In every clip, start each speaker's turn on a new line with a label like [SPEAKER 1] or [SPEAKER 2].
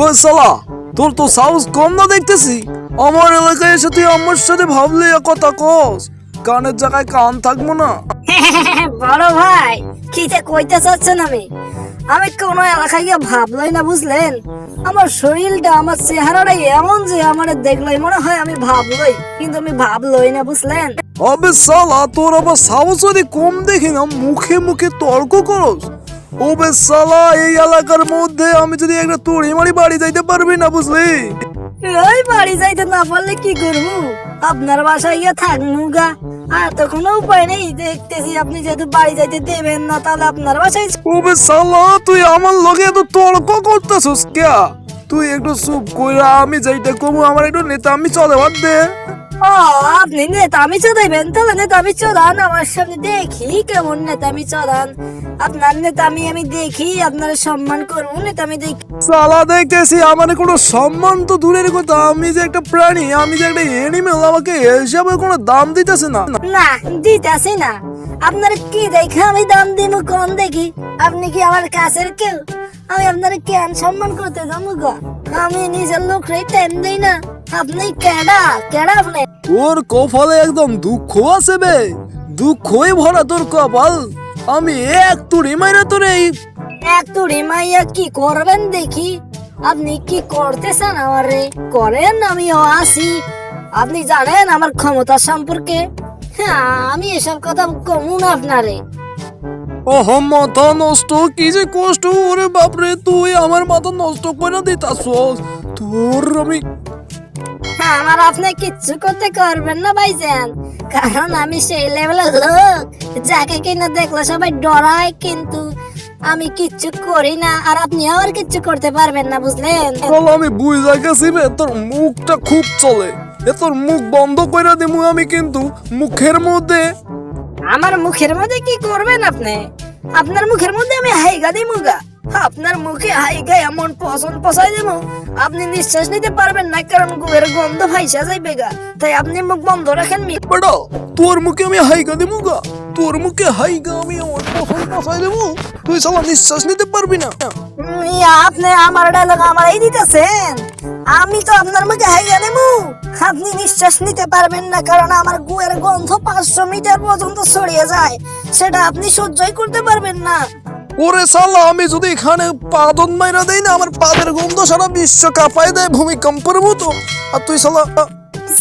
[SPEAKER 1] ও সালা, তোর তো সাহস কম না দেখতেছি। আমার এলাকায় এসে তুই আমার সাথে ভাবলে কথা কস, কানের জায়গায় কান থাকবো না।
[SPEAKER 2] বড় ভাই কি যে কইতে চাচ্ছেন আমি কোন এলাকায় গিয়ে ভাবলাই না, বুঝলেন? আমার শরীরটা, আমার চেহারাটা এমন যে আমার দেখলেই মনে হয় আমি ভাবলই, কিন্তু আমি ভাবলই না, বুঝলেন?
[SPEAKER 1] আবে সালা, তোর আবার সাহস যদি কম দেখি না, মুখে মুখে তর্ক করস। ওবে সালা, এই এলাকার মধ্যে আমি যদি একটা তোড়ি মারি বাড়ি যাইতে পারবি না, বুঝলি?
[SPEAKER 2] ওই বাড়ি যাইতে না পারলে কি করবো? আপনার বাসায় গিয়ে থাকবো গা। আর তো কোনো উপায় নেই, দেখতেছি আপনি যেহেতু বাড়ি যাইতে দেবেন না, তাহলে আপনার বাসায়।
[SPEAKER 1] ওবে সালা, তুই আমার লগে এত তর্ক করতেছস কে? তুই একটু চুপ কইরা, আমি যাইতে কমু, আমার একটু নেতা আমি চলে বাদ দে।
[SPEAKER 2] ও, আপনি নেতামি চড়াইবেন? তাহলে নেতামি চড়ান, আমার সামনে দেখি কেমন নেতামি চড়ান। আপনার নেতামি আমি দেখি, আপনার সম্মান করবো, নেতামি দেখি।
[SPEAKER 1] সালা দেখতেছি আমার কোনো সম্মান তো দূরের কথা, আমি যে একটা প্রাণী, আমি যে একটা এনিমেল, আমাকে এসবে কোনো দাম দিতেছে না।
[SPEAKER 2] না, দিতেছি না। আপনার কি দেখে আমি দাম দিব কোন দেখি? আপনি কি আমার কাছের কেউ? আমি আপনার কেন সম্মান করতে যাবো গো? আমি নিজের লোক টাইম দেই না। আপনি কেডা কেডা আপনি?
[SPEAKER 1] তোর কপালে একদম দুঃখ আছে বে, দুঃখই ভরা তোর কপাল। আমি এক তুড়ি মাইরা তোর এই
[SPEAKER 2] একটু রিমাইয়া কি করবেন দেখি? আপনি কি করতেছেন আমারে? করেন, আমিও আসি। আপনি জানেন আমার ক্ষমতা সম্পর্কে। হ্যাঁ, আমি এসব কথা কমু না আপনারে।
[SPEAKER 1] মাথা নষ্ট, কি যে কষ্ট। ওরে বাপরে, তুই আমার মাথা নষ্ট করে দিতাছস। তোর আমি
[SPEAKER 2] আমার আপনি কিচ্ছু করতে করবেন না ভাইজান, কারণ আমি সেই লেভেলের লোক যাকে কিনা দেখলে সবাই ডরায়, কিন্তু আমি কিচ্ছু করি না। আর আপনি আর কিচ্ছু করতে পারবেন না, বুঝলেন?
[SPEAKER 1] বল, আমি বুঝা গেছি বে, তোর মুখটা খুব চলে। তোর মুখ বন্ধ করে দিমু আমি, কিন্তু মুখের মধ্যে।
[SPEAKER 2] আমার মুখের মধ্যে কি করবেন আপনি? আপনার মুখের মধ্যে আমি হাইগা দিমু গা। আপনার মুখে হাইগা এমন পছন্দ পছাই দেবো, আপনি নিঃশ্বাস নিতে পারবেন না, কারণ গুয়ের গন্ধ ভাইসা যাইবে গা। তাই আপনি মুখ বন্ধ রাখেন।
[SPEAKER 1] বেটা, তোর মুখে আমি হাইগা দিমু গা, তোর মুখে হাইগা আমি আমার পছন্দ পছাই দেবো, তুই সালা নিঃশ্বাস নিতে পারবি না।
[SPEAKER 2] আপনি আমার ডায়লগ আমারই দিতেছেন? আমি তো আপনার মুখে হাইগা দেবো, আপনি নিঃশ্বাস নিতে পারবেন না, কারণ আমার গুয়ের গন্ধ 500 মিটার পর্যন্ত ছড়িয়ে যায়, সেটা আপনি সহ্যই করতে পারবেন না।
[SPEAKER 1] ওরে সালা, আমি যদি এখানে পাদন মাইরা দেই না, আমার পাদের গন্ধ সারা বিশ্ব কাঁপায় দেয় ভূমিকম্পের মতো। আর তুই সালা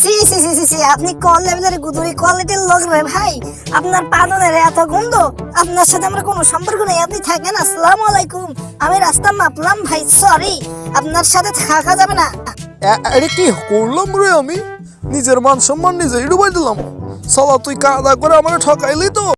[SPEAKER 2] সি সি সি সি সি, আপনি কোন লেভেলের গুদুরি কোয়ালিটির লোক রে ভাই? আপনার পাদনের এত গন্ধ, আপনার সাথে আমার কোনো সম্পর্ক নেই, আপনি থাকেন। আসসালামু আলাইকুম, আমি রাস্তা মাপলাম ভাই, সরি, আপনার সাথে থাকা যাবে না।
[SPEAKER 1] আরে কি করলাম রে আমি? নিজের মান সম্মান নিজেই ডুবাই দিলাম। সালা, তুই কাদা করে আমার ঠকাইলি তো।